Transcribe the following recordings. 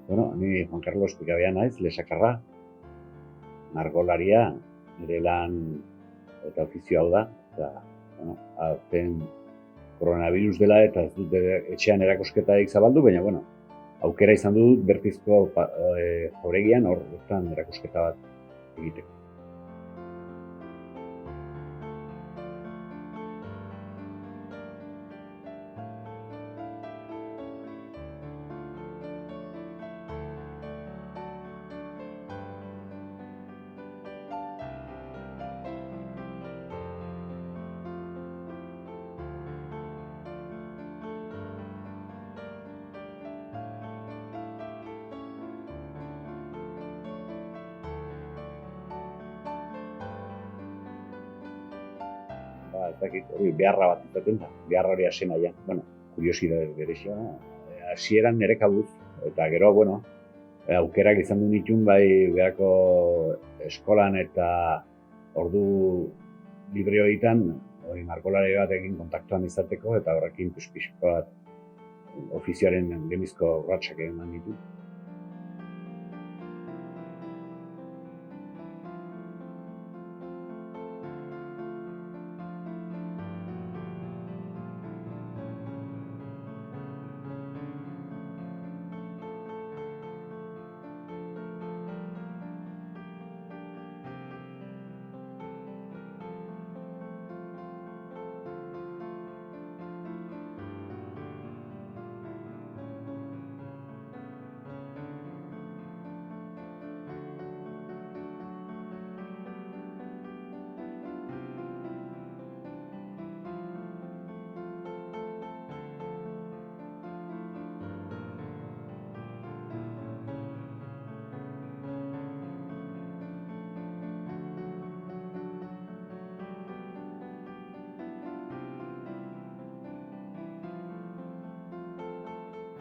Bueno, ni Juan Carlos Pikabea naiz, lesakarra, margolaria, nire lan eta ofizio hau da. Eta, bueno, aurten koronavirus dela eta ez dut etxean erakusketarik zabaldu, baina, aukera izan dut Bertizko jauregian hor erakusketa bat egiteko. Ez dakit, hori beharra bat izaten da, beharra hori hasi nahian. Kuriosidade berezia, hasieran nire kabuz, eta gero, aukerak izan du nituen bai beharko eskolan eta ordu libre horietan, hori margolari batekin kontaktuan izateko, eta horrekin pixko bat ofizioaren gemizko urratsak eman ditu.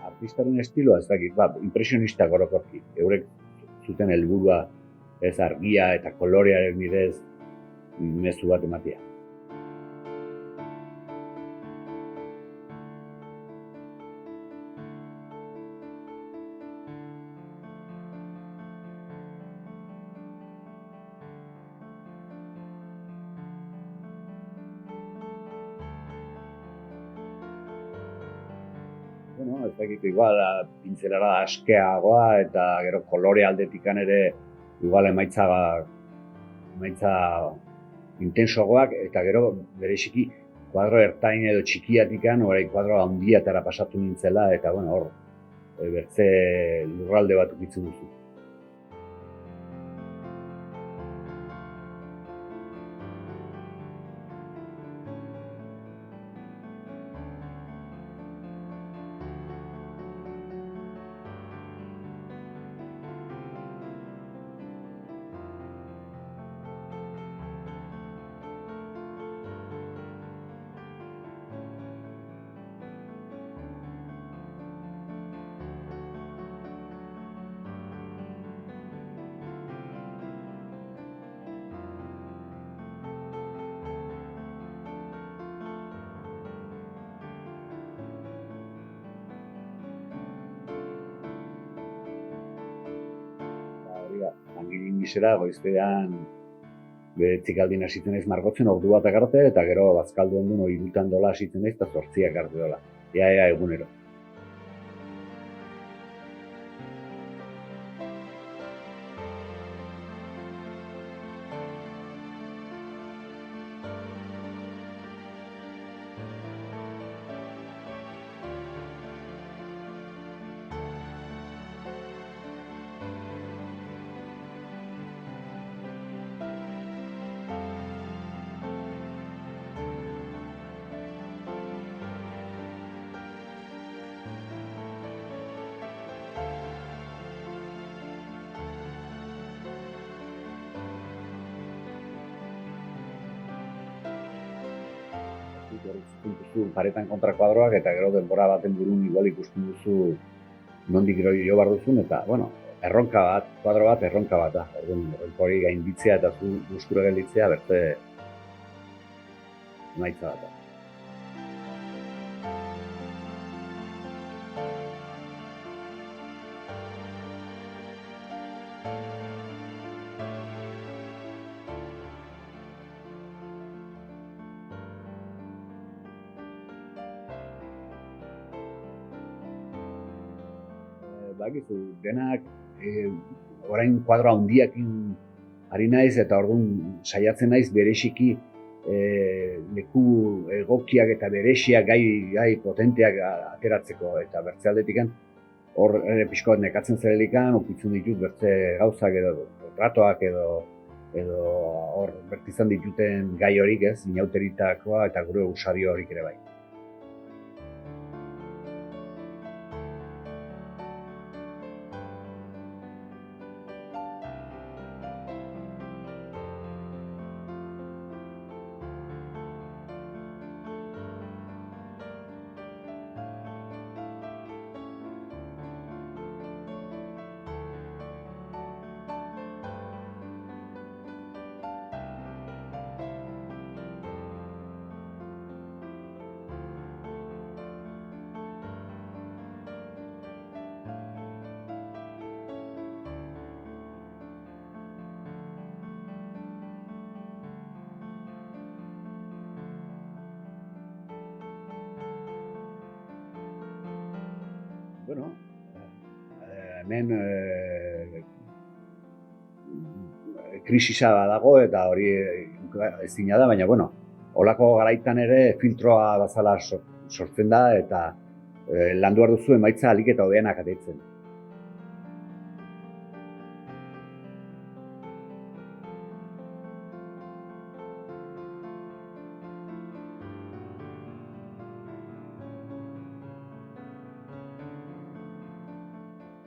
Artistaren estiloa ez dakit, impresionista gorokorki. Eurek zuten helburua ez argia eta kolorearen bidez mezu bat ematea. Ez dakit, igual, pintzelara askeagoa eta gero kolore aldetikan ere igual emaitza intensoagoak eta gero bereziki kuadro ertain edo txikiatikan orai kuadro handiatara pasatu nintzela eta hor bertze lurralde bat ukitzen duzu. Langilin gizera, goiztean beretzik aldin hasitzen naiz margotzen ordu batak arte, eta gero bazkaldu ondun hori bultan dola hasitzen naiz, eta 8 arte dola. Ea egunero. Ikusten duzu paretan kontra kuadroak eta gero denbora baten burun igual ikusten duzu nondik jo behar duzun eta, erronka bat, kuadro bat erronka bat da. Erronka hori gainditzea eta zu gustura gelditzea beste emaitza bat da. badakizu, denak orain kuadro handiakin ari naiz, eta orduan saiatzen naiz bereziki leku egokiak eta bereziak gai potenteak ateratzeko, eta bertze aldetikan hor pixko bat nekatzen zerelikan, ukitzen ditut bertze gauzak edo retratoak edo hor bertizan dituten gai horik, ez, inauteritakoa eta gure usadio horik ere bai. Bueno, hemen krisisa dago eta hori ezina da, baina bueno, holako garaitan ere filtroa bazala sortzen da eta landu behar duzu emaitza ahalik eta hobeanak ateratzen.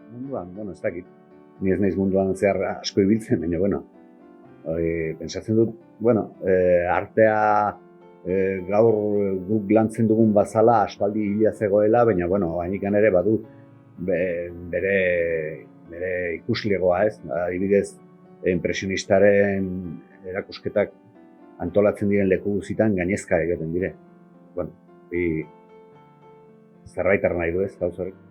Munduan, bueno, ez dakit. Ni ez naiz munduan zehar asko ibiltzen, baina, bueno, pentsatzen dut, bueno, artea gaur guk lantzen dugun bazala aspaldi hila zegoela, baina, bueno, hainikan ere badu bere ikuslegoa, ez? Adibidez, impresionistaren erakusketak antolatzen diren leku guzitan gainezka egiten dire. Bueno, zerbait nahi du, ez, gauz horrek.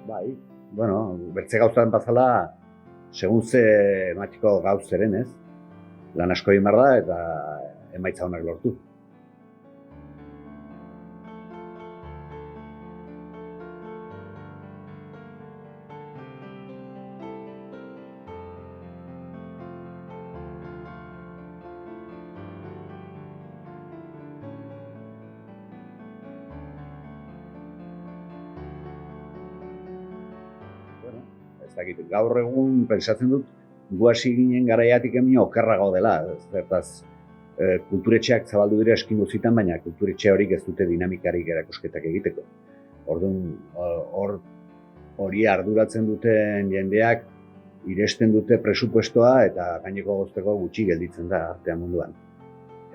Bai, bueno, bertze gauzaren bazala, segun ze ematiko gauz zeren, ez? Lan asko egin behar da eta emaitza honak lortu. Ez dakit, gaur egun pentsatzen dut gu hasi ginen garaiatik hemen okerrago dela, zertaz kulturetxeak zabaldu dira eskin guztietan, baina kulturetxe horik ez dute dinamikarik erakusketak egiteko. Orduan, hori arduratzen duten jendeak iresten dute presupuestoa eta gaineko gozteko gutxi gelditzen da artea munduan.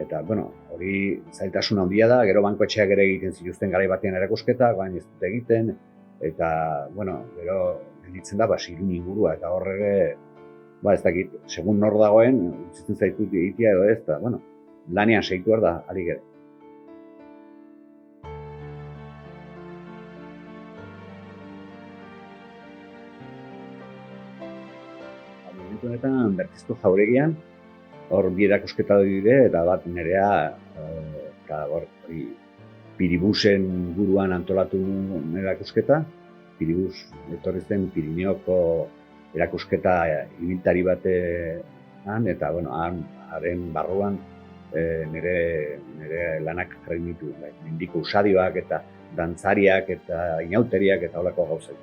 Eta, bueno, hori zailtasun handia da, gero bankoetxeak ere egiten zituzten garai batean erakusketak, baina ez dute egiten, eta, bueno, gero gelditzen da, Irun ingurua, eta horrege, ez dakit, segun nor dagoen, utzitzen zaitut egitea edo ez, eta, bueno, lanean segitu da, alik ere. Momentu honetan, Bertizko jauregian, hor bi erakusketa dire, eta bat nerea, eta hori, Piribusen guruan antolatu erakusketa, Piribus etorri zen Pirineoko erakusketa ibiltari batean, eta, bueno, haren barruan nire lanak jarri ditu, mendiko usadioak eta dantzariak eta inauteriak eta holako gauzak.